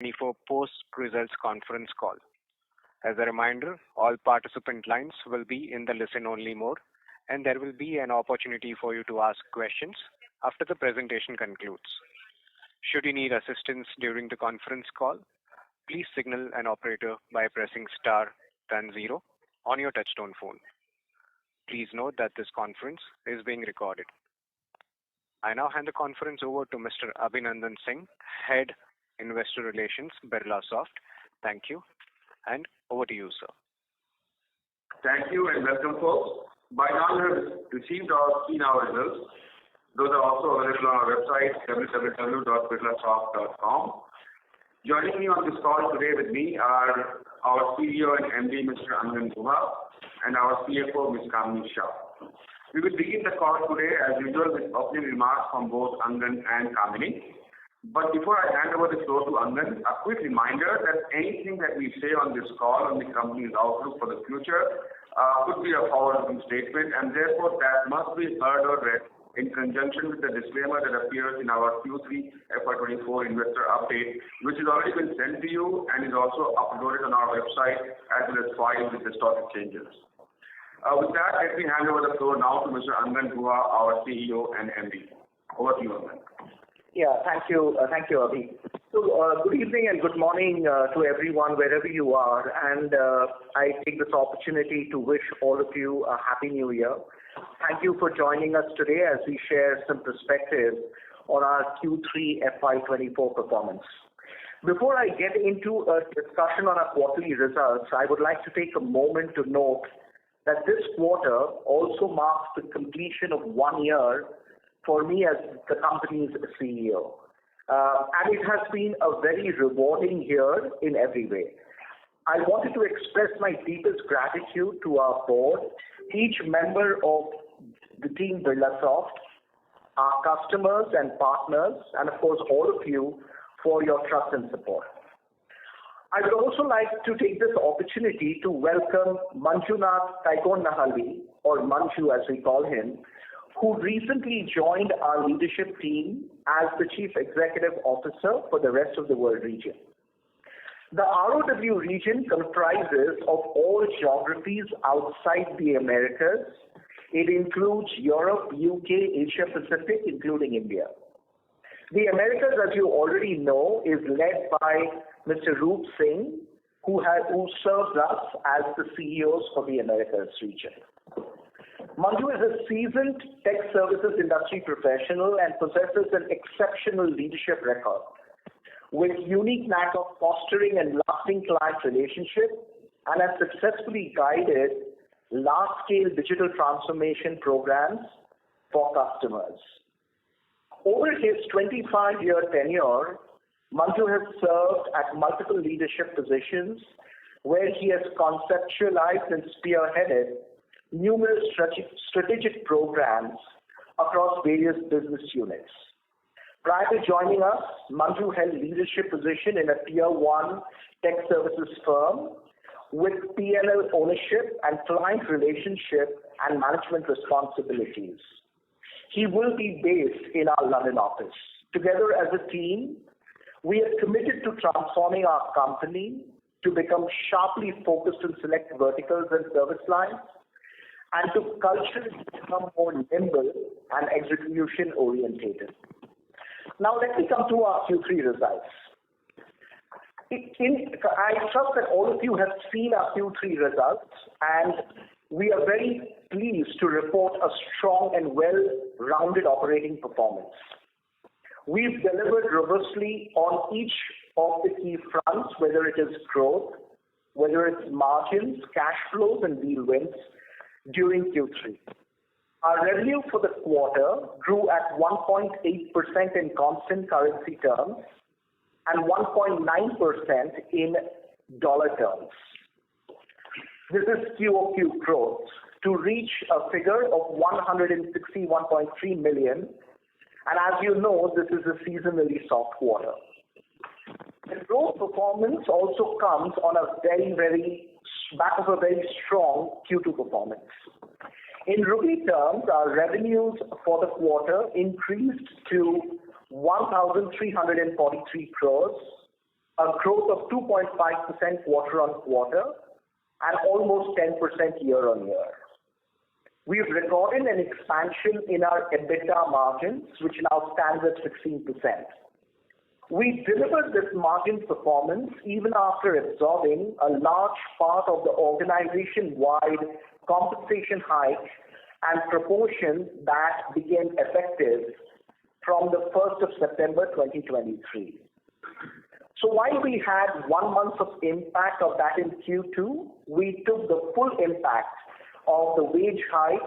FY24 post-results conference call. As a reminder, all participant lines will be in the listen-only mode, and there will be an opportunity for you to ask questions after the presentation concludes. Should you need assistance during the conference call, please signal an operator by pressing star then 0 on your touchtone phone. Please note that this conference is being recorded. I now hand the conference over to Mr. Abhinandan Singh, Head Investor Relations, Birlasoft. Thank you, and over to you, sir. Thank you and welcome, folks. By now, you have received or seen our results. Those are also available on our website, www.birlasoft.com. Joining me on this call today with me are our CEO and MD, Mr. Angan Guha, and our CFO, Ms. Kamini Shah. We will begin the call today, as usual, with opening remarks from both Angan and Kamini. But before I hand over the floor to Angan, a quick reminder that anything that we say on this call on the company's outlook for the future could be a forward-looking statement, and therefore that must be heard or read in conjunction with the disclaimer that appears in our Q3FY24 investor update, which has already been sent to you and is also uploaded on our website as well as filed with the stock exchanges. With that, let me hand over the floor now to Mr. Angan Guha, our CEO and MD. Over to you, Angan. Yeah, thank you, Abhi. So, good evening and good morning to everyone wherever you are, and I take this opportunity to wish all of you a happy New Year. Thank you for joining us today as we share some perspective on our Q3FY24 performance. Before I get into a discussion on our quarterly results, I would like to take a moment to note that this quarter also marks the completion of 1 year for me as the company's CEO. And it has been a very rewarding year in every way. I wanted to express my deepest gratitude to our board, each member of the team Birlasoft, our customers and partners, and of course all of you for your trust and support. I would also like to take this opportunity to welcome Manjunath Kaikonnahalli, or Manju as we call him, who recently joined our leadership team as the Chief Executive Officer for the rest of the world region. The ROW region comprises of all geographies outside the Americas. It includes Europe, UK, Asia Pacific, including India. The Americas, as you already know, is led by Mr. Roop Singh, who serves us as the CEOs for the Americas region. Manju is a seasoned tech services industry professional and possesses an exceptional leadership record with unique knack of fostering and lasting client relationships, and has successfully guided large-scale digital transformation programs for customers. Over his 25-year tenure, Manju has served at multiple leadership positions where he has conceptualized and spearheaded numerous strategic programs across various business units. Prior to joining us, Manju held leadership position in a Tier 1 tech services firm with P&L ownership and client relationship and management responsibilities. He will be based in our London office. Together as a team, we are committed to transforming our company to become sharply focused on select verticals and service lines, and to culturally become more nimble and execution-orientated. Now let me come to our Q3 results. I trust that all of you have seen our Q3 results, and we are very pleased to report a strong and well-rounded operating performance. We've delivered robustly on each of the key fronts, whether it is growth, whether it's margins, cash flows, and deal wins during Q3. Our revenue for the quarter grew at 1.8% in constant currency terms and 1.9% in dollar terms. This is QOQ growth to reach a figure of 161.3 million, and as you know, this is a seasonally soft quarter. The growth performance also comes on a back of a very strong Q2 performance. In rupee terms, our revenues for the quarter increased to 1,343 crores, a growth of 2.5% quarter-on-quarter, and almost 10% year-on-year. We've recorded an expansion in our EBITDA margins, which now stands at 16%. We delivered this margin performance even after absorbing a large part of the organization-wide compensation hike and promotion that became effective from the 1st of September 2023. So while we had 1 month of impact of that in Q2, we took the full impact of the wage hike,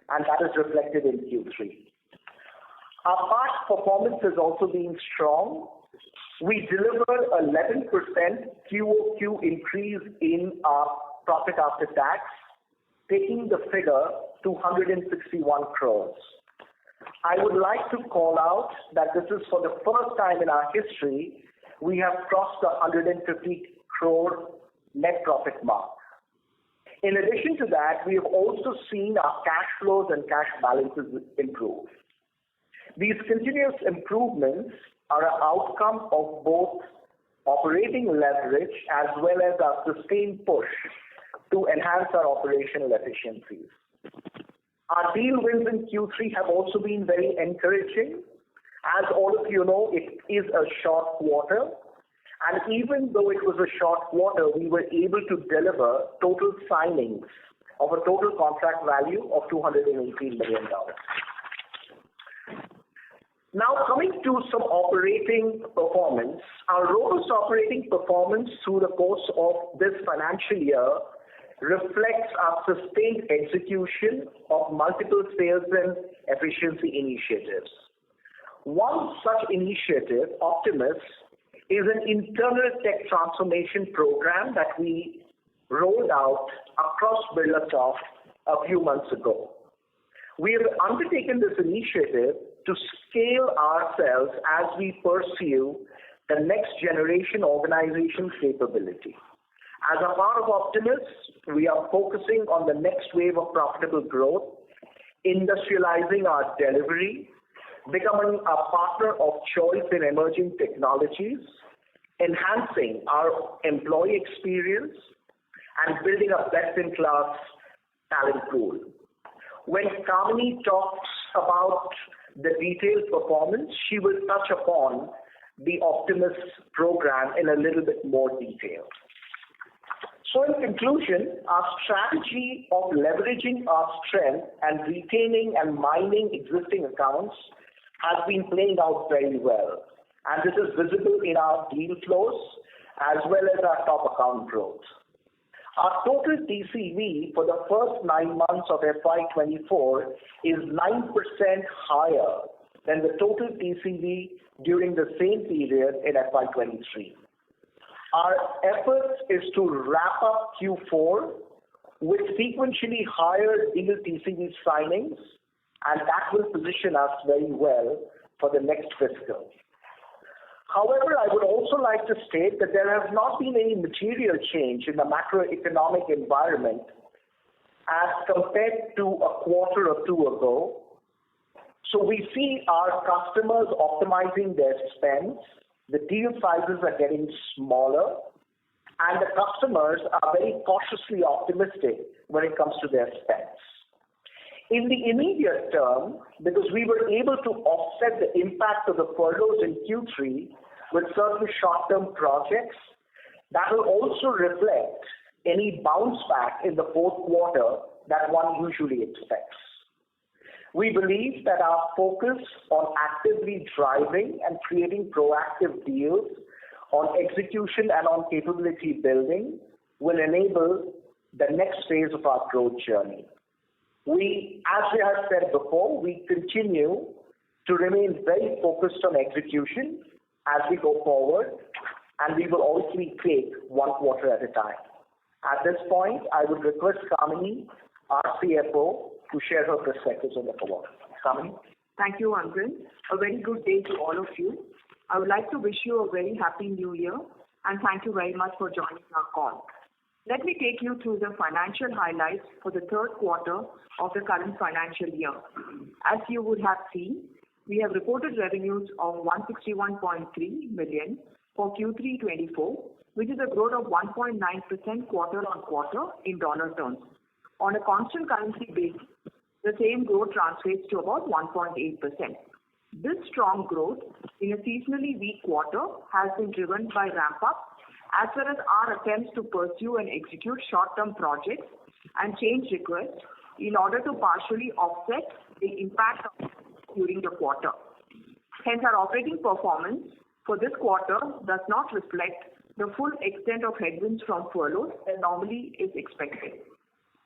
and that is reflected in Q3. Our PAT performance has also been strong. We delivered 11% QOQ increase in our profit after tax, taking the figure to 161 crores. I would like to call out that this is for the first time in our history we have crossed the 150 crore net profit mark. In addition to that, we have also seen our cash flows and cash balances improve. These continuous improvements are an outcome of both operating leverage as well as our sustained push to enhance our operational efficiencies. Our deal wins in Q3 have also been very encouraging. As all of you know, it is a short quarter, and even though it was a short quarter, we were able to deliver total signings of a total contract value of $218 million. Now coming to some operating performance, our robust operating performance through the course of this financial year reflects our sustained execution of multiple sales and efficiency initiatives. One such initiative, Optimus, is an internal tech transformation program that we rolled out across Birlasoft a few months ago. We have undertaken this initiative to scale ourselves as we pursue the next generation organization capability. As a part of Optimus, we are focusing on the next wave of profitable growth, industrializing our delivery, becoming a partner of choice in emerging technologies, enhancing our employee experience, and building a best-in-class talent pool. When Kamini talks about the detailed performance, she will touch upon the Optimus program in a little bit more detail. So in conclusion, our strategy of leveraging our strength and retaining and mining existing accounts has been playing out very well, and this is visible in our deal flows as well as our top account growth. Our total TCV for the first 9 months of FY24 is 9% higher than the total TCV during the same period in FY23. Our effort is to wrap up Q4 with sequentially higher deal TCV signings, and that will position us very well for the next fiscal. However, I would also like to state that there has not been any material change in the macroeconomic environment as compared to a quarter or two ago. So we see our customers optimizing their spends, the deal sizes are getting smaller, and the customers are very cautiously optimistic when it comes to their spends. In the immediate term, because we were able to offset the impact of the furloughs in Q3 with certain short-term projects, that will also reflect any bounce back in the fourth quarter that one usually expects. We believe that our focus on actively driving and creating proactive deals on execution and on capability building will enable the next phase of our growth journey. We, as we have said before, we continue to remain very focused on execution as we go forward, and we will obviously take one quarter at a time. At this point, I would request Kamini, our CFO, to share her perspectives on the quarter. Kamini? Thank you, Angan. A very good day to all of you. I would like to wish you a very happy new year, and thank you very much for joining our call. Let me take you through the financial highlights for the third quarter of the current financial year. As you would have seen, we have reported revenues of 161.3 million, for Q3/24, which is a growth of 1.9% quarter-on-quarter in dollar terms. On a constant currency basis, the same growth translates to about 1.8%. This strong growth in a seasonally weak quarter has been driven by ramp-up as well as our attempts to pursue and execute short-term projects and change requests in order to partially offset the impact during the quarter. Hence, our operating performance for this quarter does not reflect the full extent of headwinds from furloughs that normally is expected.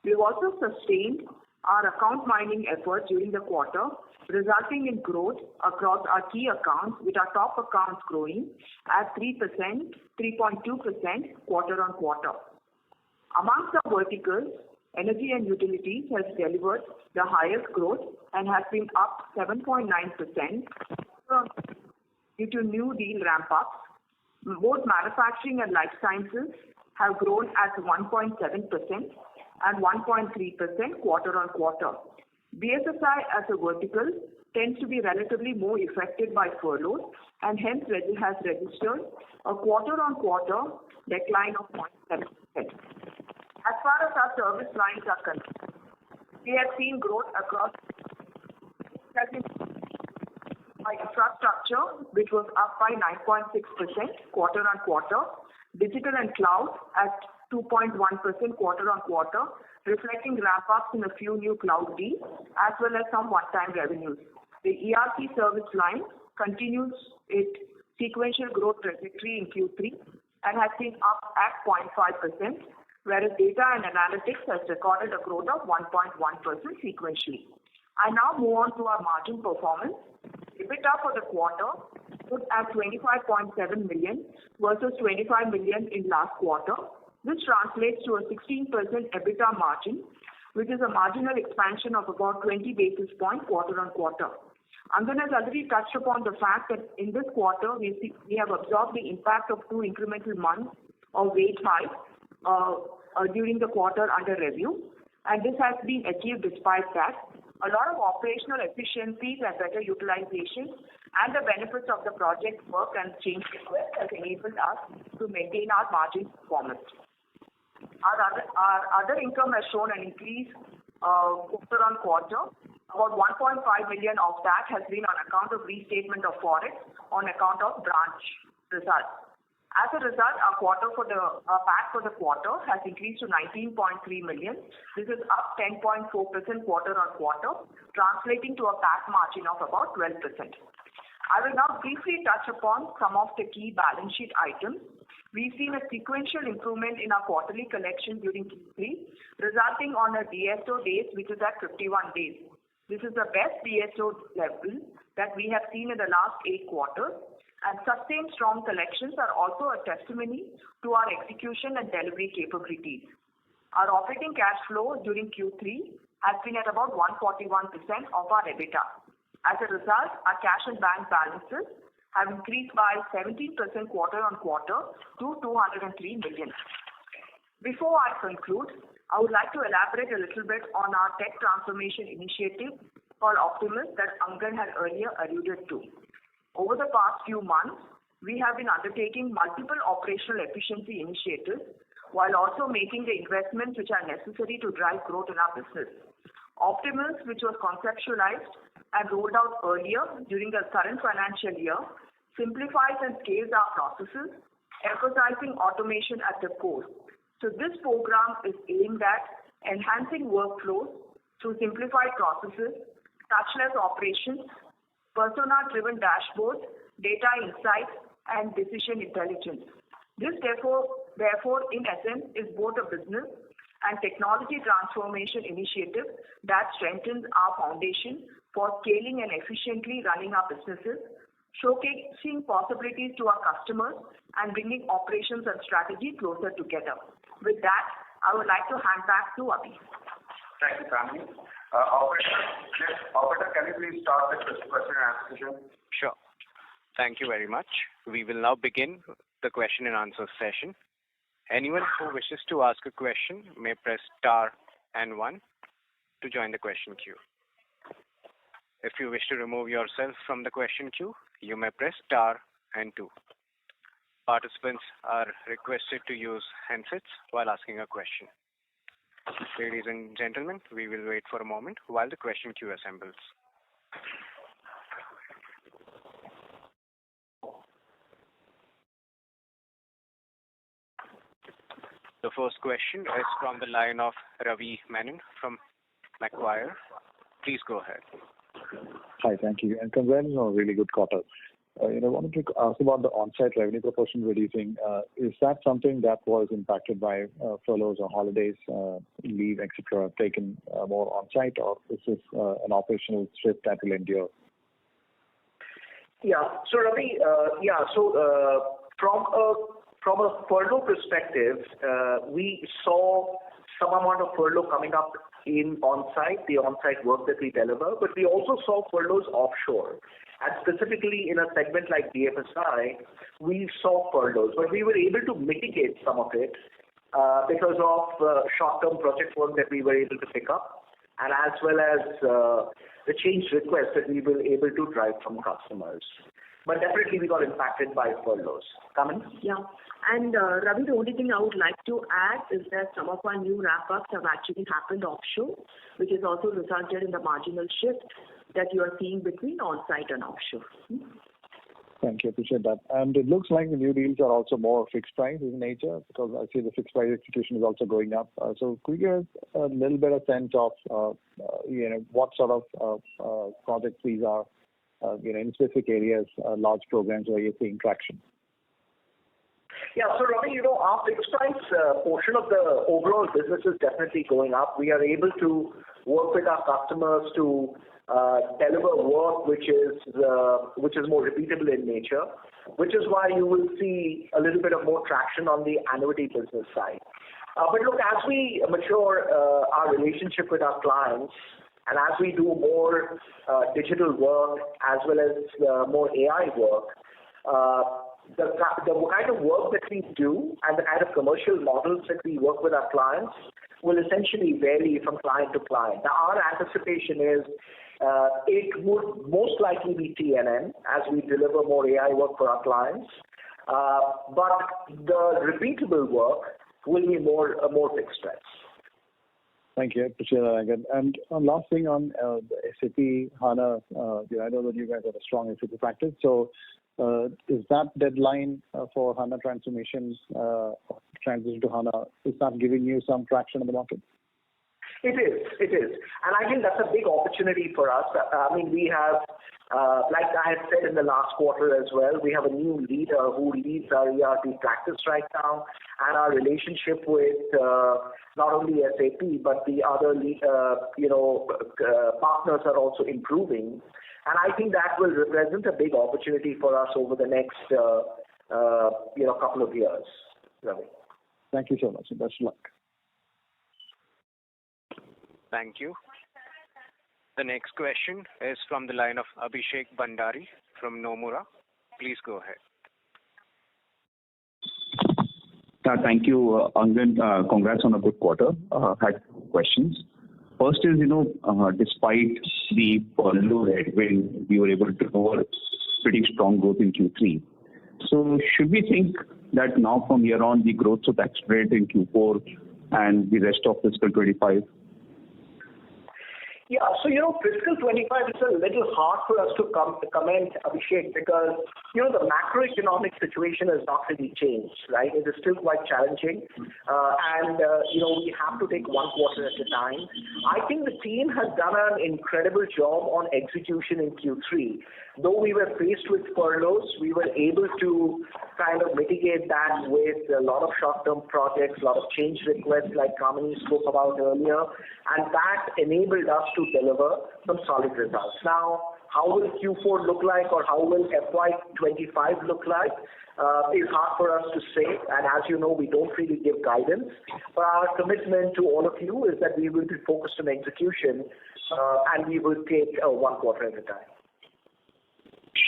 We've also sustained our account mining efforts during the quarter, resulting in growth across our key accounts, with our top accounts growing at 3.2% quarter-on-quarter. Amongst the verticals, energy and utilities has delivered the highest growth and has been up 7.9% due to new deal ramp-ups. Both manufacturing and life sciences have grown at 1.7% and 1.3% quarter-on-quarter. BFSI as a vertical tends to be relatively more affected by furloughs and hence has registered a quarter-on-quarter decline of 0.7%. As far as our service lines are concerned, we have seen growth across infrastructure, which was up by 9.6% quarter-on-quarter, digital and cloud at 2.1% quarter-on-quarter, reflecting ramp-ups in a few new cloud deals as well as some one-time revenues. The ERP service line continues its sequential growth trajectory in Q3 and has been up at 0.5%, whereas data and analytics has recorded a growth of 1.1% sequentially. I now move on to our margin performance. EBITDA for the quarter stood at 25.7 million versus 25 million in last quarter. This translates to a 16% EBITDA margin, which is a marginal expansion of about 20 basis points quarter-on-quarter. Angan has already touched upon the fact that in this quarter, we have absorbed the impact of 2 incremental months of wage hikes during the quarter under review, and this has been achieved despite that. A lot of operational efficiencies and better utilization and the benefits of the project work and change request has enabled us to maintain our margin performance. Our other income has shown an increase quarter-on-quarter. About 1.5 million of that has been on account of restatement of forex on account of branch results. As a result, our PAT for the quarter has increased to 19.3 million. This is up 10.4% quarter-on-quarter, translating to a PAT margin of about 12%. I will now briefly touch upon some of the key balance sheet items. We've seen a sequential improvement in our quarterly collection during Q3, resulting on a DSO days which is at 51 days. This is the best DSO level that we have seen in the last 8 quarters. And sustained strong collections are also a testimony to our execution and delivery capabilities. Our operating cash flow during Q3 has been at about 141% of our EBITDA. As a result, our cash and bank balances have increased by 17% quarter-on-quarter to 203 million. Before I conclude, I would like to elaborate a little bit on our tech transformation initiative called Optimus that Angan had earlier alluded to. Over the past few months, we have been undertaking multiple operational efficiency initiatives while also making the investments which are necessary to drive growth in our business. Optimus, which was conceptualized and rolled out earlier during the current financial year, simplifies and scales our processes, emphasizing automation at the core. So this program is aimed at enhancing workflows through simplified processes, touchless operations, persona-driven dashboards, data insights, and decision intelligence. This therefore, in essence, is both a business and technology transformation initiative that strengthens our foundation for scaling and efficiently running our businesses, showcasing possibilities to our customers, and bringing operations and strategy closer together. With that, I would like to hand back to Abhi. Thank you, Kamini. Operator, can you please start the question and answer session? Sure. Thank you very much. We will now begin the question and answer session. Anyone who wishes to ask a question may press star and 1 to join the question queue. If you wish to remove yourself from the question queue, you may press star and 2. Participants are requested to use handsets while asking a question. Ladies and gentlemen, we will wait for a moment while the question queue assembles. The first question is from the line of Ravi Menon from Macquarie. Please go ahead. Hi, thank you. And congrats on a really good quarter. I wanted to ask about the on-site revenue proportion reducing. Is that something that was impacted by furloughs or holidays, leave, etc., taken more on-site, or is this an operational shift that will endure? Yeah. So Ravi, from a furlough perspective, we saw some amount of furlough coming up in on-site, the on-site work that we deliver, but we also saw furloughs offshore. And specifically in a segment like BFSI, we saw furloughs, but we were able to mitigate some of it because of short-term project work that we were able to pick up, and as well as the change requests that we were able to drive from customers. But definitely we got impacted by furloughs. Kaman? Yeah. And Ravi, the only thing I would like to add is that some of our new wrap-ups have actually happened offshore, which has also resulted in the marginal shift that you are seeing between on-site and offshore. Thank you. Appreciate that. And it looks like the new deals are also more fixed price in nature, because I see the fixed price execution is also going up. So could you give a little bit of sense of what sort of projects these are, in specific areas, large programs where you're seeing traction? Yeah, so Ravi, our fixed price portion of the overall business is definitely going up. We are able to work with our customers to deliver work which is more repeatable in nature, which is why you will see a little bit of more traction on the annuity business side. But look, as we mature our relationship with our clients, and as we do more digital work as well as more AI work, the kind of work that we do and the kind of commercial models that we work with our clients will essentially vary from client to client. Now, our anticipation is it would most likely be T&M as we deliver more AI work for our clients, but the repeatable work will be more fixed price. Thank you. I appreciate that, again. And last thing on the SAP HANA, I know that you guys have a strong SAP practice. So is that deadline for HANA transformations, transition to HANA, is that giving you some traction in the market? It is. And I think that's a big opportunity for us. I mean, we have, like I had said in the last quarter as well, we have a new leader who leads our ERP practice right now, and our relationship with not only SAP, but the other partners are also improving. And I think that will represent a big opportunity for us over the next couple of years, Ravi. Thank you so much, and best of luck. Thank you. The next question is from the line of Abhishek Bhandari from Nomura. Please go ahead. Thank you, Angan. Congrats on a good quarter. Had questions. First is, despite the furlough headwind, we were able to deliver pretty strong growth in Q3. So should we think that now from here on the growth should accelerate in Q4 and the rest of fiscal 25? Yeah, so fiscal 25 is a little hard for us to comment, Abhishek, because the macroeconomic situation has not really changed, right? It is still quite challenging, and we have to take one quarter at a time. I think the team has done an incredible job on execution in Q3. Though we were faced with furloughs, we were able to kind of mitigate that with a lot of short-term projects, a lot of change requests like Kamini spoke about earlier, and that enabled us to deliver some solid results. Now, how will Q4 look like, or how will FY25 look like is hard for us to say, and as you know, we don't really give guidance, but our commitment to all of you is that we will be focused on execution, and we will take one quarter at a time.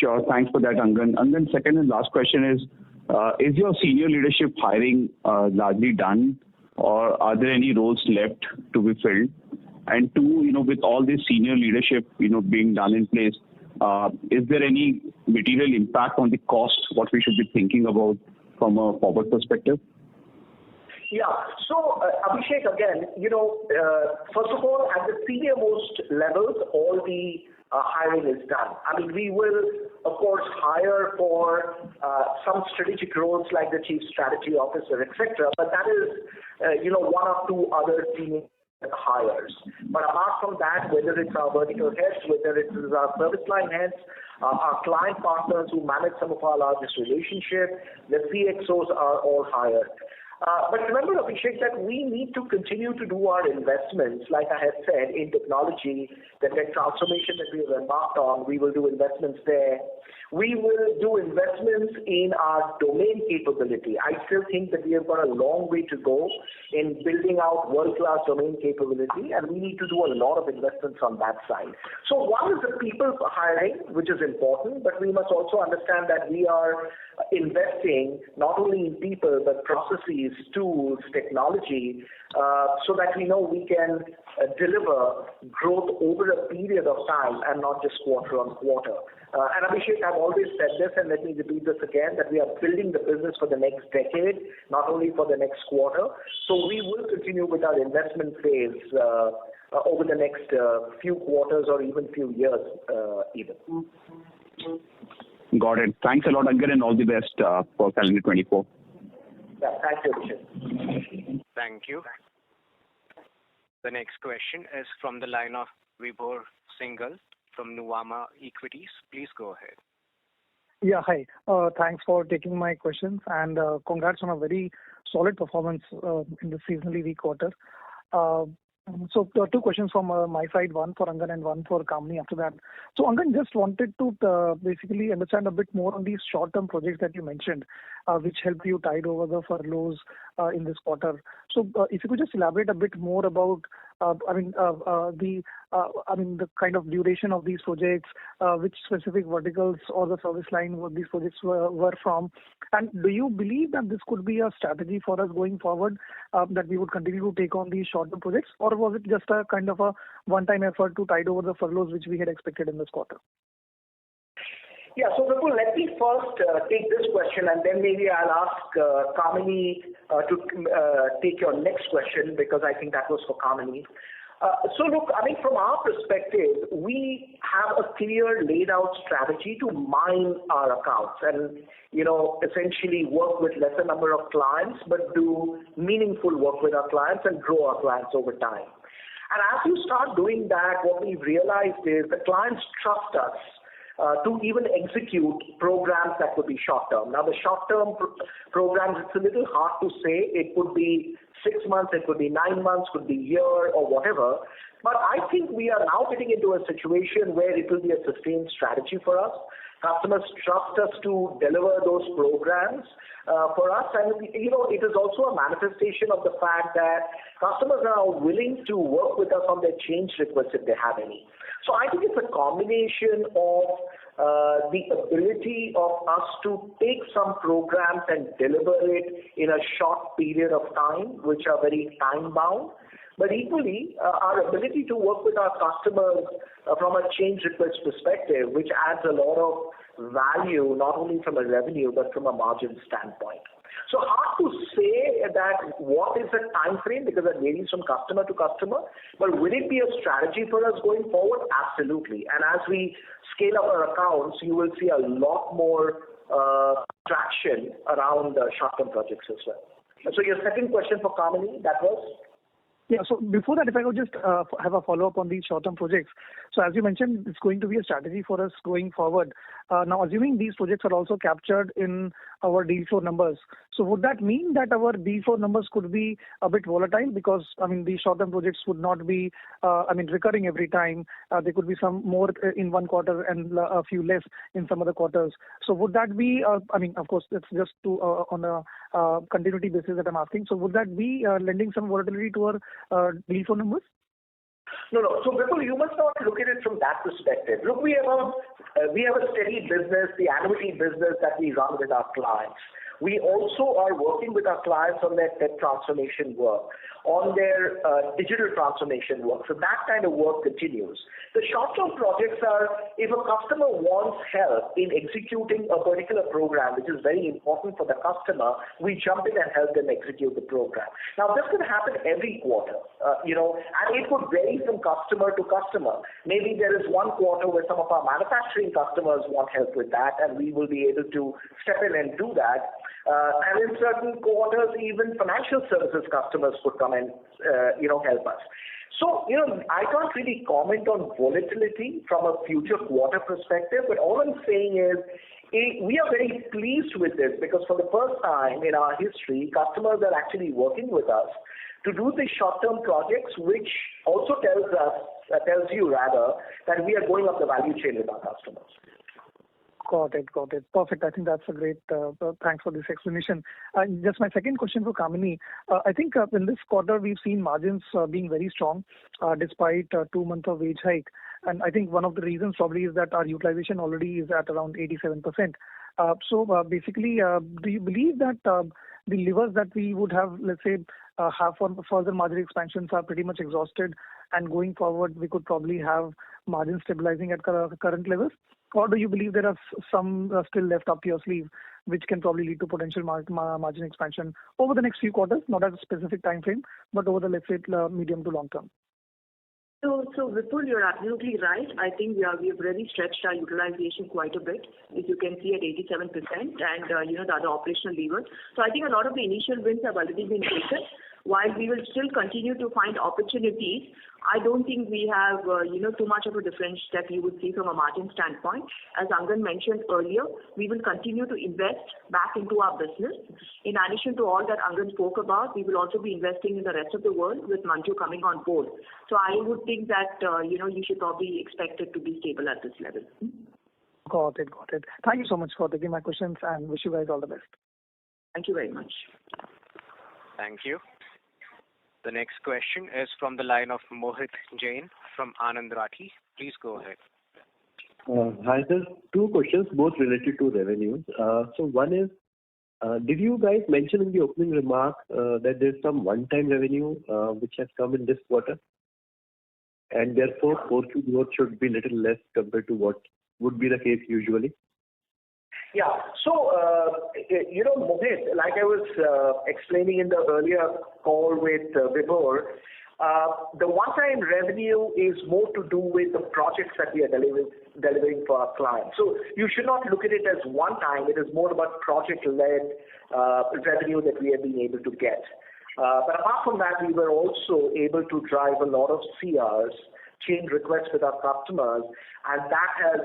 Sure. Thanks for that, Angan. And then second and last question is your senior leadership hiring largely done, or are there any roles left to be filled? And two, with all this senior leadership, being done in place, is there any material impact on the cost, what we should be thinking about from a forward perspective? Yeah. So, Abhishek, again, first of all, at the senior most levels, all the hiring is done. I mean, we will, of course, hire for some strategic roles like the Chief Strategy Officer, etc. But that is, one or two other senior hires. But apart from that, whether it's our vertical heads, whether it is our service line heads, our client partners who manage some of our largest relationships, the CXOs are all hired. But remember, Abhishek, that we need to continue to do our investments, like I have said, in technology, the tech transformation that we have embarked on, we will do investments there. We will do investments in our domain capability. I still think that we have got a long way to go in building out world-class domain capability, and we need to do a lot of investments on that side. So one is the people hiring, which is important, but we must also understand that we are investing not only in people, but processes, tools, technology, so that we know we can deliver growth over a period of time and not just quarter on quarter. And Abhishek, I've always said this, and let me repeat this again, that we are building the business for the next decade, not only for the next quarter. So we will continue with our investment phase over the next few quarters or even few years even. Got it. Thanks a lot, Angan, and all the best for calendar 24. Yeah, thank you, Abhishek. Thank you. The next question is from the line of Vibhor Singhal from Nuvama Equities. Please go ahead. Yeah, hi. Thanks for taking my questions, and congrats on a very solid performance in the seasonally weak quarter. So two questions from my side, one for Angan and one for Kamini after that. So Angan, just wanted to basically understand a bit more on these short-term projects that you mentioned, which helped you tide over the furloughs in this quarter. So if you could just elaborate a bit more about, the kind of duration of these projects, which specific verticals or the service line what these projects were from, and do you believe that this could be a strategy for us going forward, that we would continue to take on these short-term projects, or was it just a kind of a one-time effort to tide over the furloughs which we had expected in this quarter? Yeah, so Vipul, let me first take this question, and then maybe I'll ask Kamini to take your next question, because I think that was for Kamini. So look, I mean, from our perspective, we have a clear laid out strategy to mine our accounts and, essentially work with lesser number of clients, but do meaningful work with our clients and grow our clients over time. And as you start doing that, what we've realized is the clients trust us to even execute programs that could be short-term. Now, the short-term programs, it's a little hard to say. It could be 6 months, it could be 9 months, could be a year or whatever. But I think we are now getting into a situation where it will be a sustained strategy for us. Customers trust us to deliver those programs for us. And, it is also a manifestation of the fact that customers are willing to work with us on their change requests if they have any. So I think it's a combination of the ability of us to take some programs and deliver it in a short period of time, which are very time-bound, but equally our ability to work with our customers from a change request perspective, which adds a lot of value, not only from a revenue, but from a margin standpoint. So hard to say that what is the time frame, because it varies from customer to customer, but will it be a strategy for us going forward? Absolutely. And as we scale up our accounts, you will see a lot more traction around short-term projects as well. So your second question for Kamini, that was? Yeah, so before that, if I could just have a follow-up on these short-term projects. So as you mentioned, it's going to be a strategy for us going forward. Now, assuming these projects are also captured in our deal flow numbers, so would that mean that our deal flow numbers could be a bit volatile? Because, these short-term projects would not be, recurring every time. There could be some more in one quarter and a few less in some other quarters. So would that be, of course, it's just on a continuity basis that I'm asking. So would that be lending some volatility to our deal flow numbers? No. So, Vipul, you must not look at it from that perspective. Look, we have a steady business, the annuity business that we run with our clients. We also are working with our clients on their tech transformation work, on their digital transformation work. So that kind of work continues. The short-term projects are if a customer wants help in executing a particular program, which is very important for the customer, we jump in and help them execute the program. Now, this could happen every quarter, and it could vary from customer to customer. Maybe there is one quarter where some of our manufacturing customers want help with that, and we will be able to step in and do that. And in certain quarters, even financial services customers could come and help us. So, I can't really comment on volatility from a future quarter perspective, but all I'm saying is we are very pleased with this because for the first time in our history, customers are actually working with us to do the short-term projects, which also tells you that we are going up the value chain with our customers. Got it. Perfect. I think that's a great, thanks for this explanation. Just my second question for Kamini. I think in this quarter, we've seen margins being very strong despite 2 months of wage hike. And I think one of the reasons probably is that our utilization already is at around 87%. So basically, do you believe that the levers that we would have, let's say, have for further margin expansions are pretty much exhausted, and going forward, we could probably have margins stabilizing at current levels? Or do you believe there are some still left up your sleeve, which can probably lead to potential margin expansion over the next few quarters, not at a specific time frame, but over the, let's say, medium to long term? So Vipul, you're absolutely right. I think we have really stretched our utilization quite a bit, as you can see at 87%, and the other operational levers. So I think a lot of the initial wins have already been taken. While we will still continue to find opportunities, I don't think we have too much of a difference that you would see from a margin standpoint. As Angan mentioned earlier, we will continue to invest back into our business. In addition to all that Angan spoke about, we will also be investing in the rest of the world with Manju coming on board. So I would think that you should probably expect it to be stable at this level. Got it. Thank you so much for taking my questions, and wish you guys all the best. Thank you very much. Thank you. The next question is from the line of Mohit Jain from Anand Rathi. Please go ahead. Hi, sir. 2 questions, both related to revenues. So one is, did you guys mention in the opening remark that there's some one-time revenue which has come in this quarter? And therefore, Q4 growth should be a little less compared to what would be the case usually? Yeah. So, Mohit, like I was explaining in the earlier call with Vibhor, the one-time revenue is more to do with the projects that we are delivering for our clients. So you should not look at it as one time. It is more about project-led revenue that we have been able to get. But apart from that, we were also able to drive a lot of CRs, change requests with our customers, and that has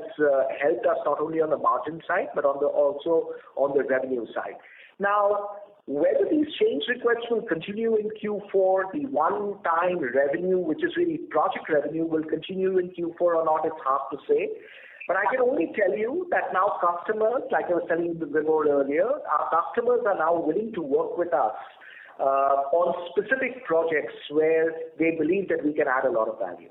helped us not only on the margin side, but also on the revenue side. Now, whether these change requests will continue in Q4, the one-time revenue, which is really project revenue, will continue in Q4 or not, it's hard to say. But I can only tell you that now customers, like I was telling Vibhor earlier, our customers are now willing to work with us on specific projects where they believe that we can add a lot of value.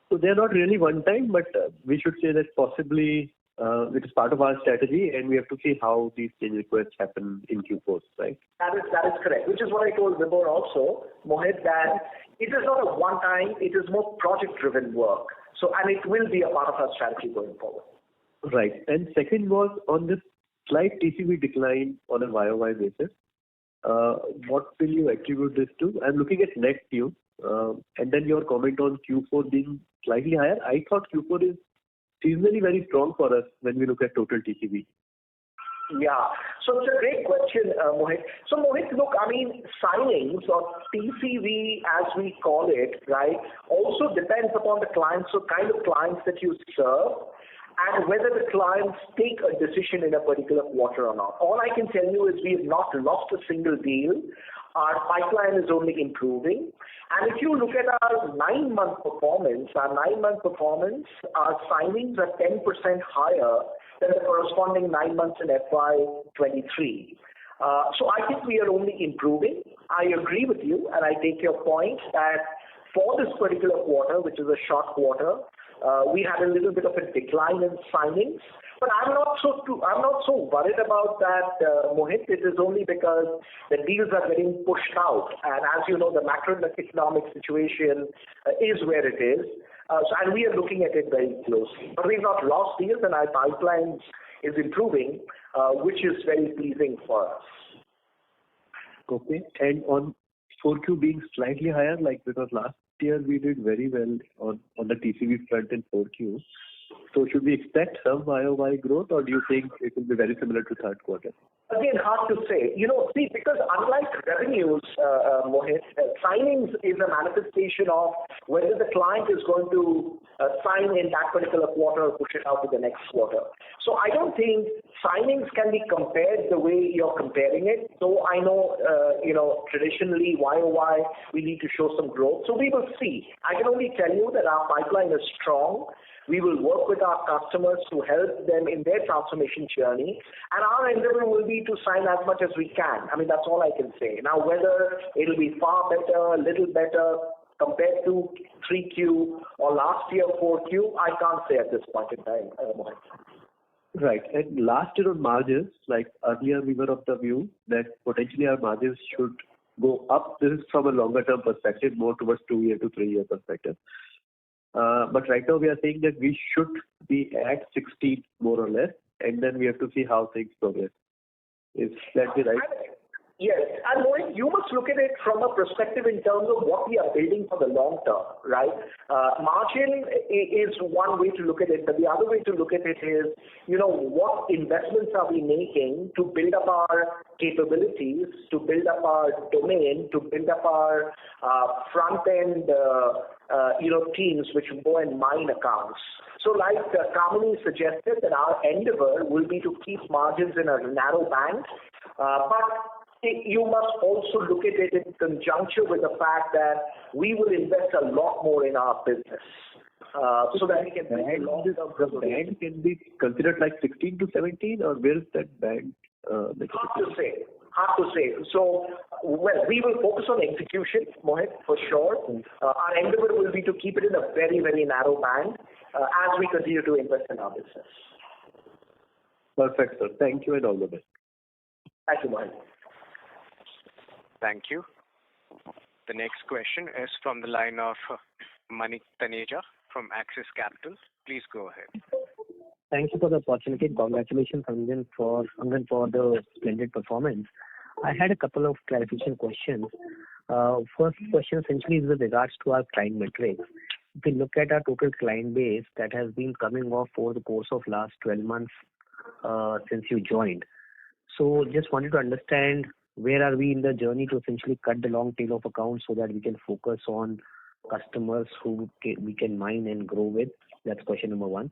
So they're not really one time, but we should say that possibly it is part of our strategy, and we have to see how these change requests happen in Q4, right? That is correct, which is what I told Vibhor also, Mohit, that it is not a one time, it is more project-driven work. So, and it will be a part of our strategy going forward. Right. And second was on this slight TCV decline on a YOY basis. What will you attribute this to? I'm looking at net new, and then your comment on Q4 being slightly higher. I thought Q4 is seasonally very strong for us when we look at total TCV. Yeah. So it's a great question, Mohit. So Mohit, look, I mean, signings or TCV as we call it, right, also depends upon the clients, so kind of clients that you serve, and whether the clients take a decision in a particular quarter or not. All I can tell you is we have not lost a single deal. Our pipeline is only improving. And if you look at our 9-month performance, our signings are 10% higher than the corresponding 9 months in FY23. So I think we are only improving. I agree with you, and I take your point that for this particular quarter, which is a short quarter, we had a little bit of a decline in signings. But I'm not so worried about that, Mohit. It is only because the deals are getting pushed out, and as you know, the macroeconomic situation is where it is, and we are looking at it very closely. But we've not lost deals, and our pipeline is improving, which is very pleasing for us. Okay, and on 4Q being slightly higher, like because last year we did very well on the TCV front in 4Q. So should we expect some YOY growth, or do you think it will be very similar to third quarter? Again, hard to say. See, because unlike revenues, Mohit, signings is a manifestation of whether the client is going to sign in that particular quarter or push it out to the next quarter. So I don't think signings can be compared the way you're comparing it. So I know, traditionally YOY, we need to show some growth. So we will see. I can only tell you that our pipeline is strong. We will work with our customers to help them in their transformation journey, and our endeavor will be to sign as much as we can. I mean, that's all I can say. Now, whether it'll be far better, a little better compared to 3Q or last year 4Q, I can't say at this point in time, Mohit. Right. And last year on margins, like earlier we were of the view that potentially our margins should go up. This is from a longer term perspective, more towards 2-year to 3-year perspective. But right now we are saying that we should be at 16 more or less, and then we have to see how things progress. Is that the right? Yes, and Mohit, you must look at it from a perspective in terms of what we are building for the long term, right? Margin is one way to look at it, but the other way to look at it is, what investments are we making to build up our capabilities, to build up our domain, to build up our front-end, teams which go and mine accounts. So like Kamini suggested, that our endeavor will be to keep margins in a narrow band, but you must also look at it in conjunction with the fact that we will invest a lot more in our business. So that we can the band can be considered like 16 to 17, or where is that band? Hard to say. So, we will focus on execution, Mohit, for sure. Our endeavor will be to keep it in a very, very narrow band as we continue to invest in our business. Perfect, sir. Thank you and all the best. Thank you, Mohit. Thank you. The next question is from the line of Manik Taneja from Axis Capital. Please go ahead. Thank you for the opportunity. Congratulations, Angan, for the splendid performance. I had a couple of clarification questions. First question essentially is with regards to our client metrics. If we look at our total client base that has been coming off over the course of last 12 months since you joined. So just wanted to understand where are we in the journey to essentially cut the long tail of accounts so that we can focus on customers who we can mine and grow with. That's question number one.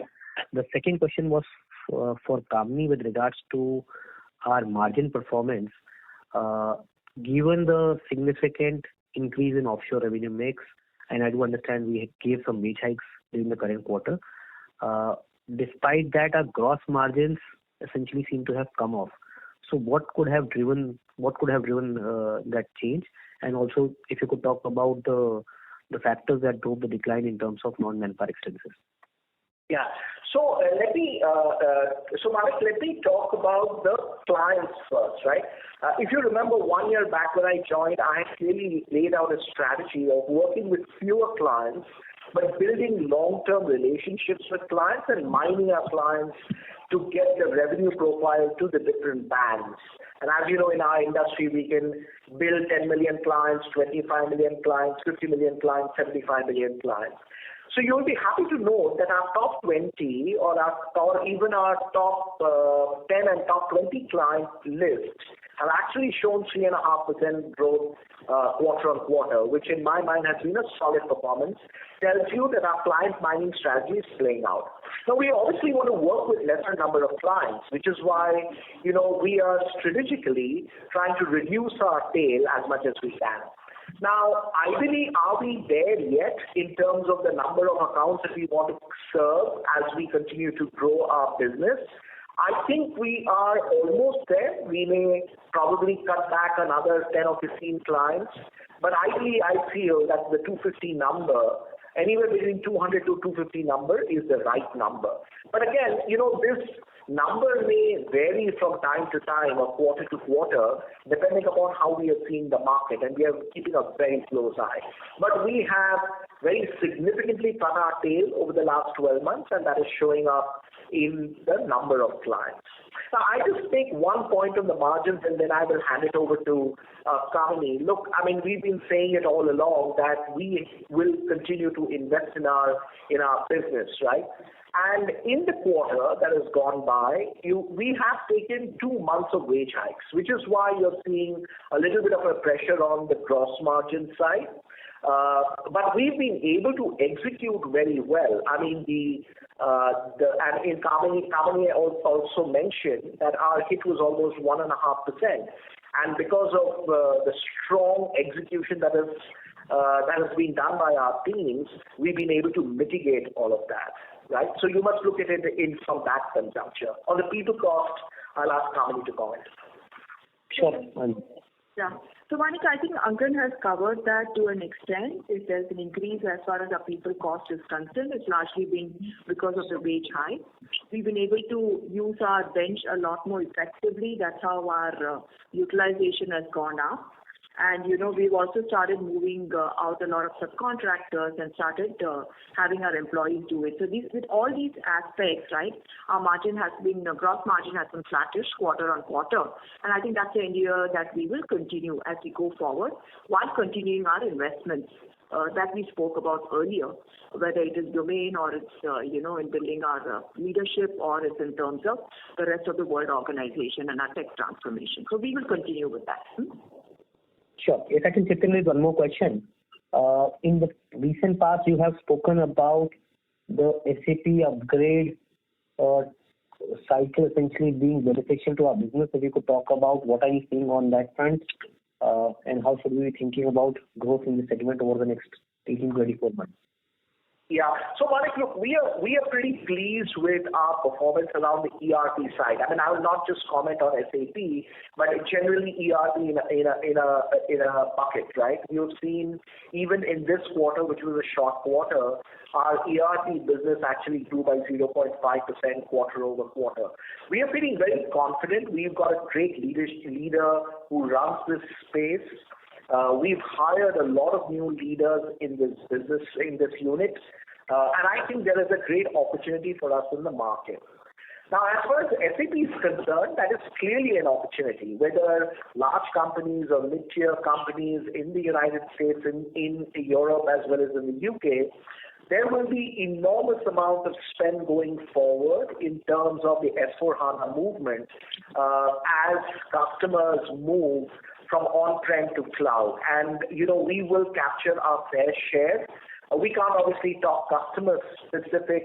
The second question was for Kamini with regards to our margin performance. Given the significant increase in offshore revenue mix, and I do understand we gave some wage hikes during the current quarter, despite that, our gross margins essentially seem to have come off. So what could have driven that change? And also, if you could talk about the factors that drove the decline in terms of non-manpower expenses. Yeah. So Manik, let me talk about the clients first, right? If you remember 1 year back when I joined, I had clearly laid out a strategy of working with fewer clients, but building long-term relationships with clients and mining our clients to get the revenue profile to the different bands. And as you know, in our industry, we can build 10 million clients, 25 million clients, 50 million clients, 75 million clients. So you'll be happy to know that our top 20 or even our top 10 and top 20 client lists have actually shown 3.5% growth quarter on quarter, which in my mind has been a solid performance. Tells you that our client mining strategy is playing out. Now we obviously want to work with lesser number of clients, which is why we are strategically trying to reduce our tail as much as we can. Now, ideally, are we there yet in terms of the number of accounts that we want to serve as we continue to grow our business? I think we are almost there. We may probably cut back another 10 or 15 clients, but ideally, I feel that the 250 number anywhere between 200 to 250 number is the right number. But again, this number may vary from time to time or quarter to quarter, depending upon how we are seeing the market, and we are keeping a very close eye. But we have very significantly cut our tail over the last 12 months, and that is showing up in the number of clients. Now, I just make one point on the margins, and then I will hand it over to Kamini. Look, we've been saying it all along that we will continue to invest in our business, right? And in the quarter that has gone by, we have taken 2 months of wage hikes, which is why you're seeing a little bit of a pressure on the gross margin side. But we've been able to execute very well. Kamini also mentioned that our hit was almost 1.5%, and because of the strong execution that has been done by our teams, we've been able to mitigate all of that. Right? So you must look at it from that conjuncture. On the people cost, I'll ask Kamini to comment. Sure. Yeah. So Manik, I think Angan has covered that to an extent. If there's an increase as far as our people cost is concerned, it's largely been because of the wage hike. We've been able to use our bench a lot more effectively. That's how our utilization has gone up. And, we've also started moving out a lot of subcontractors and started having our employees do it. So with all these aspects, right, our gross margin has been flattish quarter on quarter. And I think that's the area that we will continue as we go forward while continuing our investments that we spoke about earlier, whether it is domain or it's, in building our leadership or it's in terms of the rest of the world organization and our tech transformation. So we will continue with that. Sure. If I can chip in with one more question. In the recent past, you have spoken about the SAP upgrade cycle essentially being beneficial to our business. If you could talk about what are you seeing on that front and how should we be thinking about growth in the segment over the next 18 to 24 months? Yeah. So, Manik, look, we are pretty pleased with our performance around the ERP side. I will not just comment on SAP, but generally ERP in a bucket, right? You've seen even in this quarter, which was a short quarter, our ERP business actually grew by 0.5% quarter over quarter. We are feeling very confident. We've got a great leader who runs this space. We've hired a lot of new leaders in this business, in this unit, and I think there is a great opportunity for us in the market. Now, as far as SAP is concerned, that is clearly an opportunity, whether large companies or mid-tier companies in the United States, in Europe as well as in the UK, there will be enormous amount of spend going forward in terms of the S4HANA movement as customers move from on-prem to cloud. And, we will capture our fair share. We can't obviously talk customer-specific,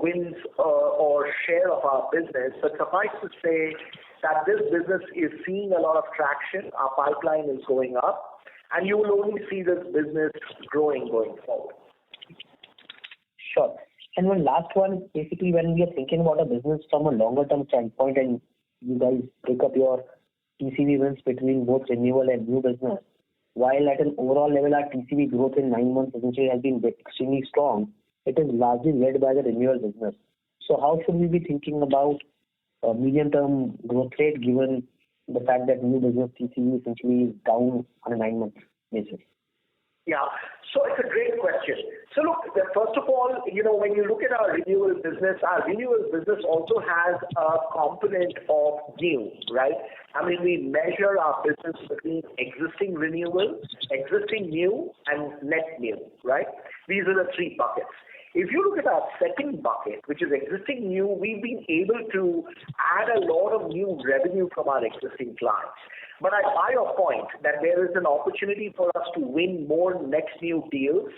wins or share of our business, but suffice to say that this business is seeing a lot of traction. Our pipeline is going up, and you will only see this business growing going forward. Sure. And one last one, basically when we are thinking about a business from a longer-term standpoint and you guys break up your TCV wins between both renewal and new business, while at an overall level our TCV growth in 9 months essentially has been extremely strong, it is largely led by the renewal business. So how should we be thinking about a medium-term growth rate given the fact that new business TCV essentially is down on a 9-month basis? Yeah, so it's a great question. So look, first of all, when you look at our renewal business also has a component of new, right? We measure our business between existing renewal, existing new, and net new, right? These are the 3 buckets. If you look at our second bucket, which is existing new, we've been able to add a lot of new revenue from our existing clients. But I buy your point that there is an opportunity for us to win more next new deals,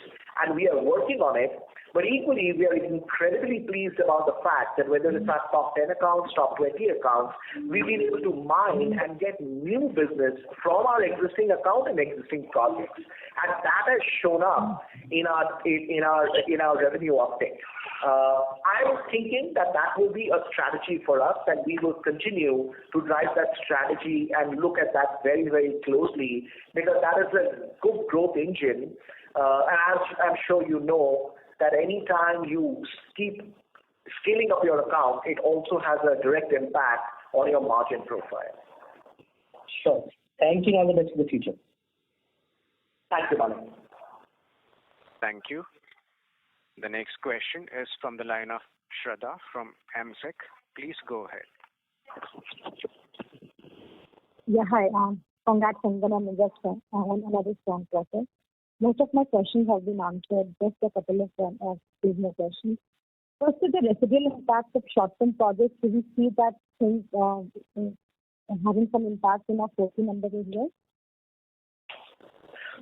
and we are working on it. But equally, we are incredibly pleased about the fact that whether it's our top 10 accounts, top 20 accounts, we've been able to mine and get new business from our existing account and existing projects. And that has shown up in our revenue uptake. I'm thinking that will be a strategy for us, and we will continue to drive that strategy and look at that very, very closely, because that is a good growth engine And as I'm sure you know, that any time you keep scaling up your account, it also has a direct impact on your margin profile. Sure. Thank you. All the best for the future. Thank you, Manu. Thank you. The next question is from the line of Shraddha from AMSEC. Please go ahead. Yeah, hi. Congrats on another strong quarter. Most of my questions have been answered. Just a couple of business questions. First, with the residual impact of short-term projects, do we see that things having some impact in our total numbers as well?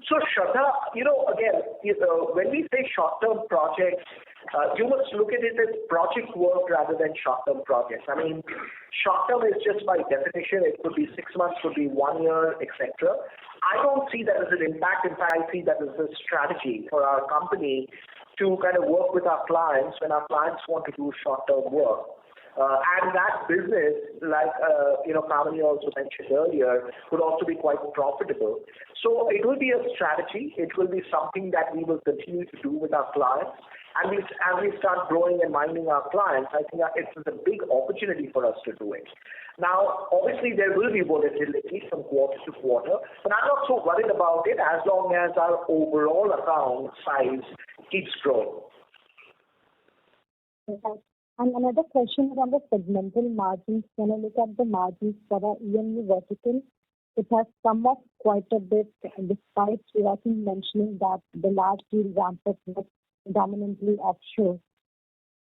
So, Shraddha, again, when we say short-term projects, you must look at it as project work rather than short-term projects. I mean, short-term is just by definition, it could be 6 months, could be 1 year, etc. I don't see that as an impact. In fact, I see that as a strategy for our company to kind of work with our clients when our clients want to do short-term work. And that business, like Kamini also mentioned earlier, could also be quite profitable. So it will be a strategy. It will be something that we will continue to do with our clients. And as we start growing and minding our clients, I think it's a big opportunity for us to do it. Now, obviously, there will be volatility from quarter to quarter, but I'm not so worried about it as long as our overall account size keeps growing. Okay. And another question is on the segmental margins. When I look at the margins for our EMU vertical, it has come up quite a bit despite you mentioning that the large deal ramp-up was dominantly offshore.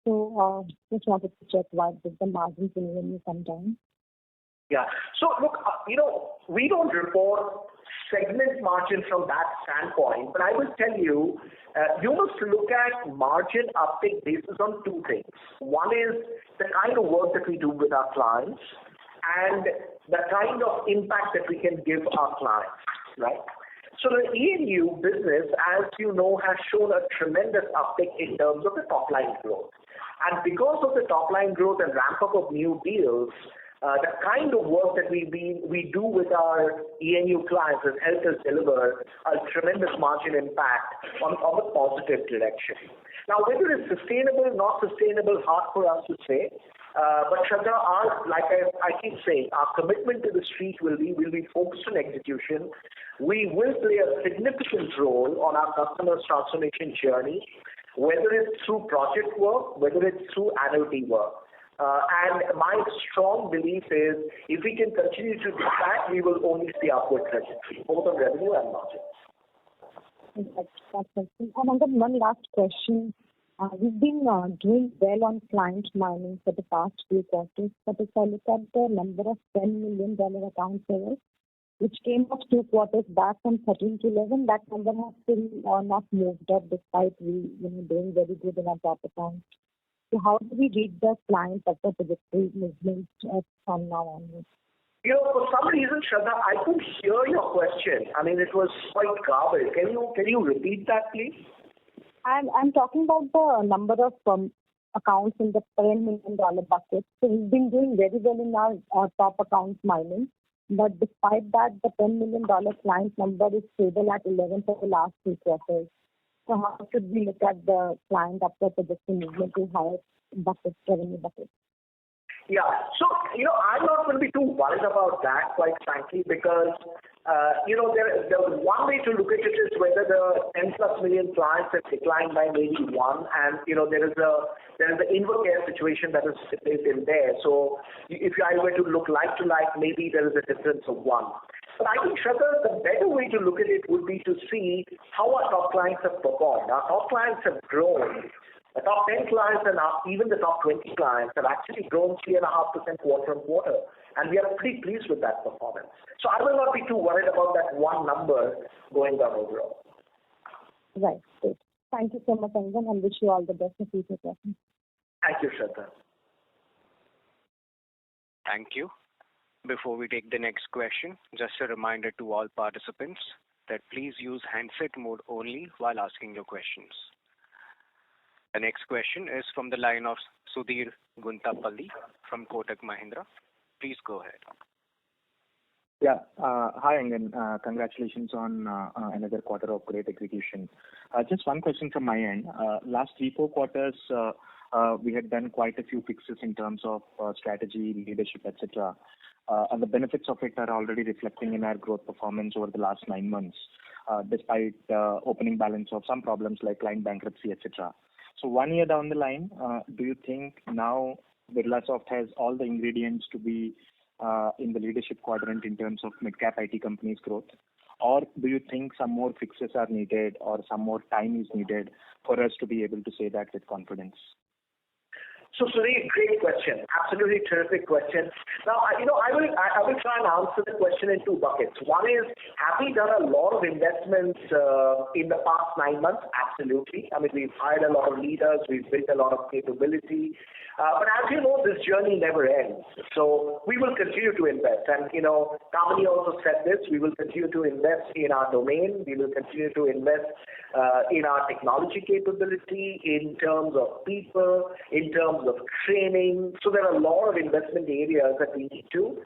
So just wanted to check why did the margins in EMU come down? Yeah. So look, we don't report segment margin from that standpoint, but I will tell you, you must look at margin uptake basis on two things. One is the kind of work that we do with our clients and the kind of impact that we can give our clients, right? So the ENU business, as you know, has shown a tremendous uptick in terms of the top line growth. And because of the top line growth and ramp up of new deals, the kind of work that we do with our ENU clients has helped us deliver a tremendous margin impact on a positive direction. Now, whether it's sustainable, not sustainable, hard for us to say. But Shraddha, like I keep saying, our commitment to the street will be focused on execution. We will play a significant role on our customers' transformation journey, whether it's through project work, whether it's through annuity work. And my strong belief is if we can continue to do that, we will only see upward trajectory, both on revenue and margin. And then one last question. We've been doing well on client mining for the past few quarters, but if I look at the number of $10 million account sales, which came off 2 quarters back from 13 to 11, that number has still not moved up despite we doing very good in our top accounts. So how do we read the client upward trajectory movement from now onwards? For some reason, Shraddha, I couldn't hear your question. I mean, it was quite garbled. Can you repeat that, please? I'm talking about the number of accounts in the $10 million bucket. So we've been doing very well in our top accounts mining. But despite that, the $10 million client number is stable at 11 for the last 2 quarters. So how should we look at the client upward trajectory movement to higher buckets, revenue buckets? Yeah. So, I'm not going to be too worried about that, quite frankly, because, the one way to look at it is whether the 10+ million clients have declined by maybe 1, and, there is an Invocare situation that is in there. So if I were to look like to like, maybe there is a difference of 1. But I think, Shraddha, the better way to look at it would be to see how our top clients have performed. Our top clients have grown. The top 10 clients and even the top 20 clients have actually grown 3.5% quarter on quarter. And we are pretty pleased with that performance. So I will not be too worried about that one number going down overall. Right. Good. Thank you so much, Angan, and wish you all the best in future questions. Thank you, Shraddha. Thank you. Before we take the next question, just a reminder to all participants that please use handset mode only while asking your questions. The next question is from the line of Sudhir Guntapalli from Kotak Mahindra. Please go ahead. Yeah. Hi, Angan. Congratulations on another quarter of great execution. Just one question from my end. Last 3-4 quarters, we had done quite a few fixes in terms of strategy, leadership, etc. And the benefits of it are already reflecting in our growth performance over the last 9 months, despite opening balance of some problems like client bankruptcy, etc. So 1 year down the line, do you think now Birlasoft has all the ingredients to be in the leadership quadrant in terms of mid-cap IT companies growth? Or do you think some more fixes are needed or some more time is needed for us to be able to say that with confidence? So, Sudhir, great question. Absolutely terrific question. Now, I will try and answer the question in 2 buckets. One is, have we done a lot of investments in the past 9 months? Absolutely. I mean, we've hired a lot of leaders, we've built a lot of capability. But as you know, this journey never ends. So we will continue to invest. And, Kamini also said this, we will continue to invest in our domain. We will continue to invest in our technology capability, in terms of people, in terms of training. So there are a lot of investment areas that we need to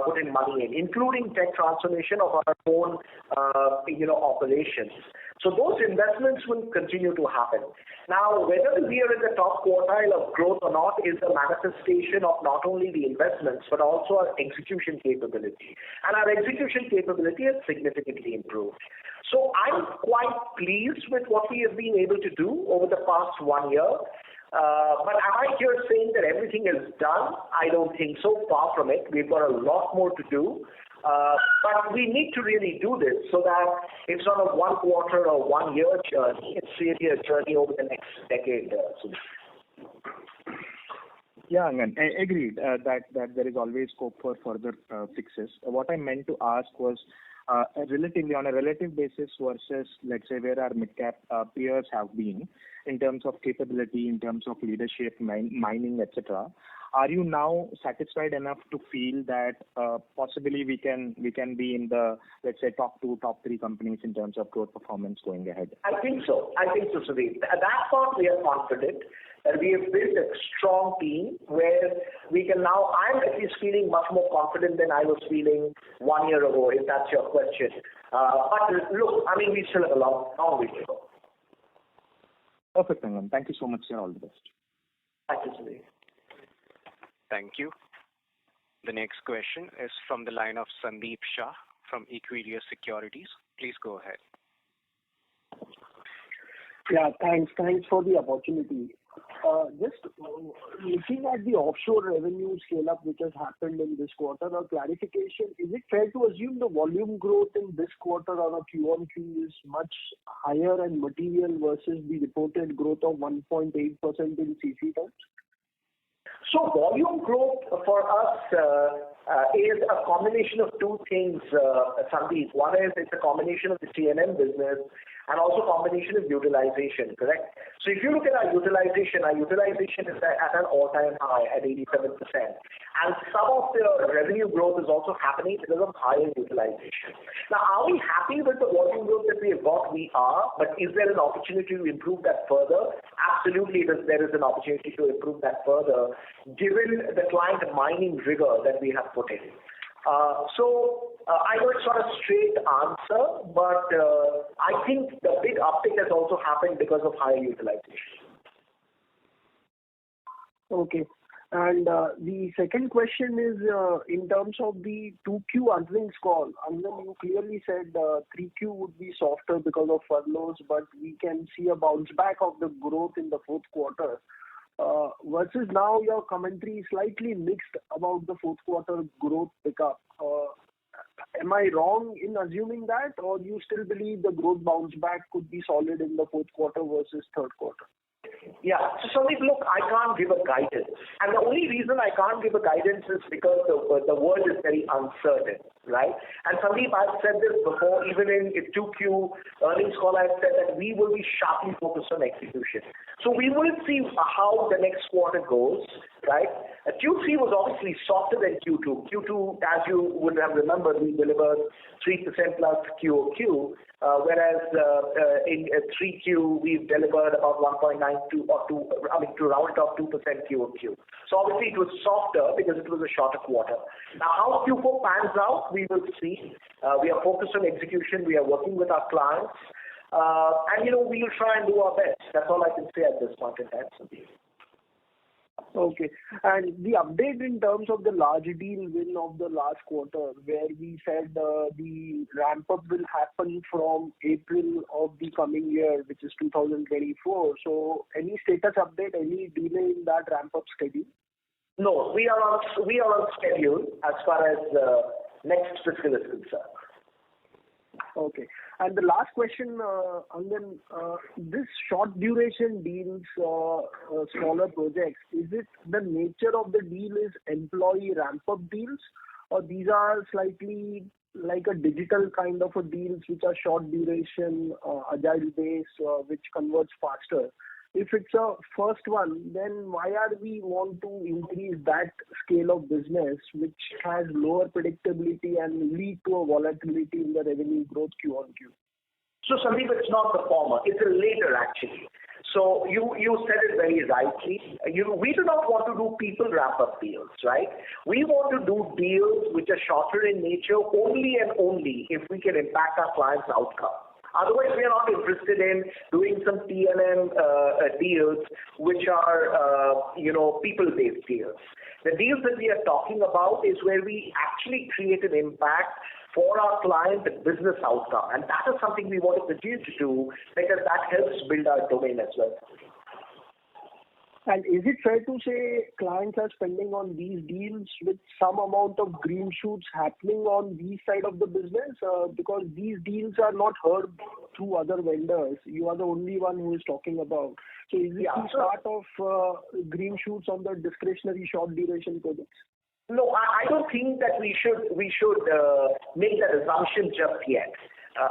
put in money in, including tech transformation of our own, operations. So those investments will continue to happen. Now, whether we are in the top quartile of growth or not is a manifestation of not only the investments, but also our execution capability. And our execution capability has significantly improved. So I'm quite pleased with what we have been able to do over the past 1 year. But am I here saying that everything is done? I don't think so. Far from it. We've got a lot more to do. But we need to really do this so that it's not a 1 quarter or 1 year journey. It's really a journey over the next decade. Yeah, Angan, I agreed that there is always scope for further fixes. What I meant to ask was relatively on a relative basis versus, let's say, where our mid-cap peers have been in terms of capability, in terms of leadership, mining, etc. Are you now satisfied enough to feel that possibly we can be in the, let's say, top 2, top 3 companies in terms of growth performance going ahead? I think so, Sudhir. At that part, we are confident that we have built a strong team where we can now, I'm at least feeling much more confident than I was feeling 1 year ago, if that's your question. But look, I mean, we still have a long way to go. Perfect, Angan. Thank you so much, sir. All the best. Thank you, Sudhir. Thank you. The next question is from the line of Sandeep Shah from Equirus Securities. Please go ahead. Yeah, thanks for the opportunity. Just looking at the offshore revenue scale-up which has happened in this quarter, a clarification, is it fair to assume the volume growth in this quarter on a Q-on-Q is much higher and material versus the reported growth of 1.8% in CC terms? So volume growth for us is a combination of 2 things, Sandeep. One is it's a combination of the T&M business and also combination of utilization, correct? So if you look at our utilization is at an all-time high at 87%. And some of the revenue growth is also happening because of higher utilization. Now, are we happy with the volume growth that we have got? We are. But is there an opportunity to improve that further? Absolutely, there is an opportunity to improve that further, given the client mining rigor that we have put in. I know it's not a straight answer, but I think the big uptick has also happened because of higher utilization. Okay. And the second question is in terms of the 2Q earnings call. And then you clearly said 3Q would be softer because of furloughs, but we can see a bounce back of the growth in the 4th quarter. Versus now your commentary is slightly mixed about the 4th quarter growth pickup. Am I wrong in assuming that, or do you still believe the growth bounce back could be solid in the 4th quarter versus 3rd quarter? Yeah. So, look, I can't give a guidance. And the only reason I can't give a guidance is because the world is very uncertain, right? And Sandeep, I've said this before, even in 2Q earnings call, I've said that we will be sharply focused on execution. So we will see how the next quarter goes. right? Q3 was obviously softer than Q2. Q2, as you would have remembered, we delivered 3% plus QOQ, whereas in 3Q we've delivered about 1.92 or 2, to round it off 2% QOQ. So obviously it was softer because it was a shorter quarter. Now how Q4 pans out, we will see. We are focused on execution. We are working with our clients. And we will try and do our best. That's all I can say at this point in time, Sandeep. Okay. And the update in terms of the large deal win of the last quarter, where we said the ramp-up will happen from April of the coming year, which is 2024. So any status update, any delay in that ramp-up schedule? No, we are on schedule as far as next fiscal is concerned. Okay. And the last question, Angan, this short duration deals, smaller projects, is it the nature of the deal is employee ramp-up deals, or these are slightly like a digital kind of a deals which are short duration, agile based, which converts faster? If it's a first one, then why are we want to increase that scale of business which has lower predictability and lead to a volatility in the revenue growth Q on Q? So Sandeep, it's not the former. It's a later actually. So you said it very rightly. We do not want to do people ramp-up deals, right? We want to do deals which are shorter in nature only and only if we can impact our client's outcome. Otherwise, we are not interested in doing some T&M deals which are, people-based deals. The deals that we are talking about is where we actually create an impact for our client business outcome. And that is something we want to continue to do because that helps build our domain as well. And is it fair to say clients are spending on these deals with some amount of green shoots happening on these side of the business? Because these deals are not heard through other vendors. You are the only one who is talking about. So is it the start of green shoots on the discretionary short duration projects? No, I don't think that we should make that assumption just yet.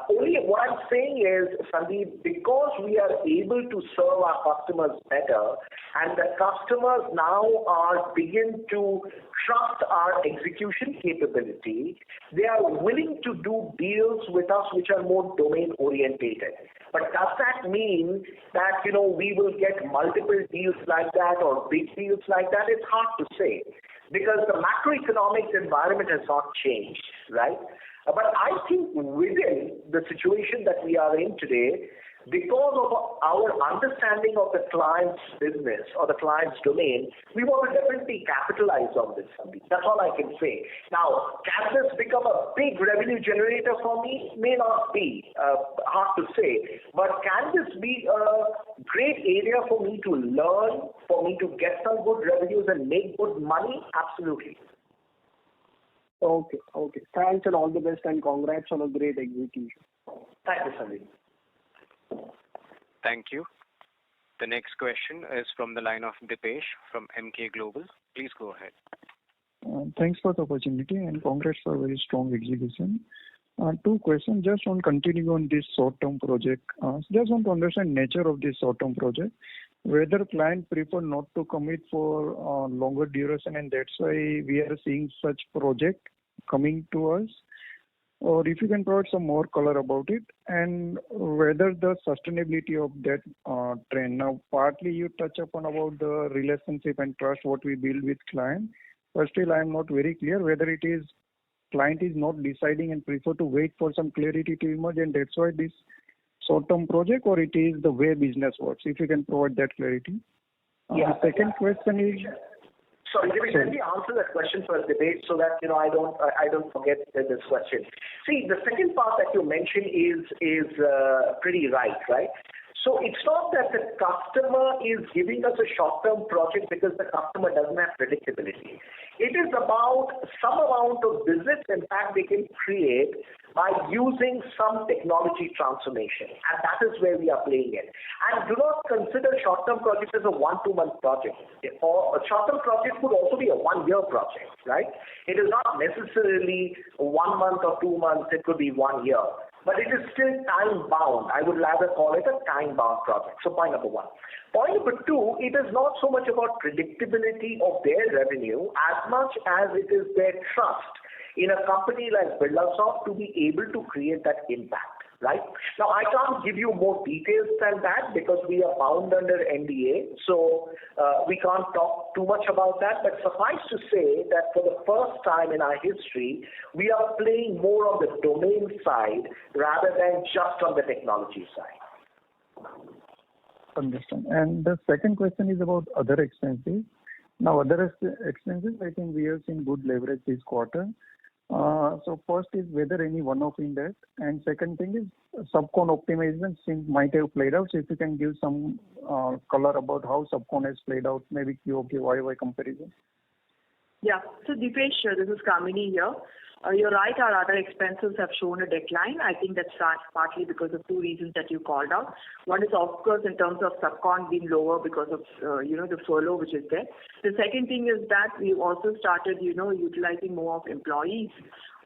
Only what I'm saying is, Sandeep, because we are able to serve our customers better and the customers now are begin to trust our execution capability, they are willing to do deals with us which are more domain orientated. But does that mean that, we will get multiple deals like that or big deals like that? It's hard to say because the macroeconomic environment has not changed, right? But I think within the situation that we are in today, because of our understanding of the client's business or the client's domain, we want to definitely capitalize on this. That's all I can say. Now, can this become a big revenue generator for me? May not be. Hard to say. But can this be a great area for me to learn, for me to get some good revenues and make good money? Absolutely. Okay. Thanks and all the best and congrats on a great execution. Thank you, Sandeep. Thank you. The next question is from the line of Dipesh from MK Global. Please go ahead. Thanks for the opportunity and congrats for a very strong execution. Two questions just on continuing on this short-term project. Just want to understand nature of this short-term project, whether client prefer not to commit for longer duration and that's why we are seeing such project coming to us, or if you can provide some more color about it and whether the sustainability of that trend. Now, partly you touch upon about the relationship and trust what we build with client, but still I am not very clear whether it is client is not deciding and prefer to wait for some clarity to emerge and that's why this short-term project, or it is the way business works. If you can provide that clarity. The second question is. Sorry, let me answer that question first, Dipesh, so that I don't forget this question. See, the second part that you mentioned is pretty right? So it's not that the customer is giving us a short-term project because the customer doesn't have predictability. It is about some amount of business impact they can create by using some technology transformation. And that is where we are playing it. And do not consider short-term projects as a 1-2 month project. Or a short-term project could also be a 1-year project, right? It is not necessarily 1 month or 2 months. It could be 1 year. but it is still time-bound. I would rather call it a time-bound project. So point number one. Point number two, it is not so much about predictability of their revenue as much as it is their trust in a company like Birlasoft to be able to create that impact. Right? Now, I can't give you more details than that because we are bound under NDA, so we can't talk too much about that. But suffice to say that for the first time in our history, we are playing more on the domain side rather than just on the technology side. Understand. And the second question is about other expenses. Now, other expenses, I think we have seen good leverage this quarter. So first is whether any one-off in that, and second thing is subcon optimization might have played out. So if you can give some color about how subcon has played out, maybe QOQ, YY comparison. Yeah. So Dipesh, this is Kamini here. You're right, our other expenses have shown a decline. I think that's partly because of two reasons that you called out. One is, of course, in terms of subcon being lower because of, the furlough which is there. The second thing is that we've also started, utilizing more of employees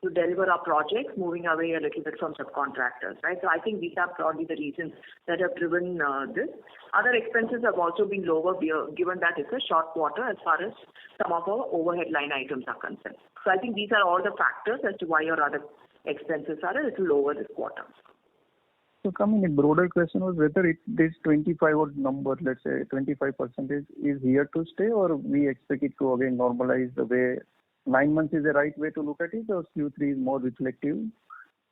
to deliver our projects, moving away a little bit from subcontractors, right? So I think these are probably the reasons that have driven this. Other expenses have also been lower given that it's a short quarter as far as some of our overhead line items are concerned. So I think these are all the factors as to why your other expenses are a little lower this quarter. So coming a broader question was whether this 25 odd number, let's say 25% is here to stay, or we expect it to again normalize the way 9 months is the right way to look at it, or Q3 is more reflective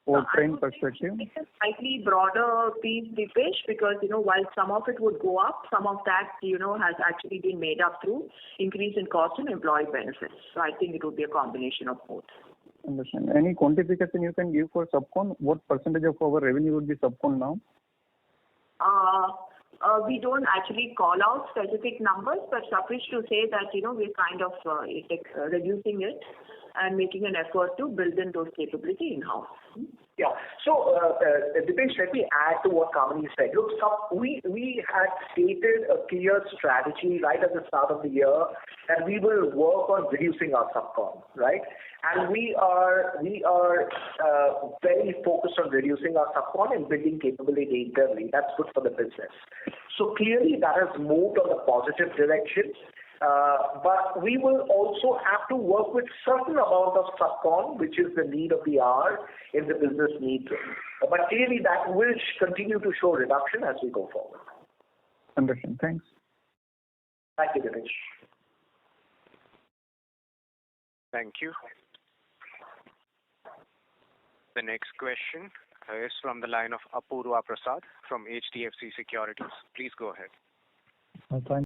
or trend perspective? It's a slightly broader piece, Dipesh, because, while some of it would go up, some of that, has actually been made up through increase in cost and employee benefits. So I think it would be a combination of both. Understand. Any quantification you can give for subcon? What percentage of our revenue would be subcon now? We don't actually call out specific numbers, but suffice to say that, we're kind of reducing it and making an effort to build in those capability in-house. Yeah. So, Dipesh, let me add to what Kamini said. Look, we had stated a clear strategy right at the start of the year that we will work on reducing our subcon, right? And we are very focused on reducing our subcon and building capability internally. That's good for the business. So clearly that has moved on a positive direction. But we will also have to work with certain amount of subcon, which is the need of the hour in the business needs. But clearly that will continue to show reduction as we go forward. Understand. Thanks. Thank you, Dinesh. Thank you. The next question is from the line of Apurva Prasad from HDFC Securities. Please go ahead. Thank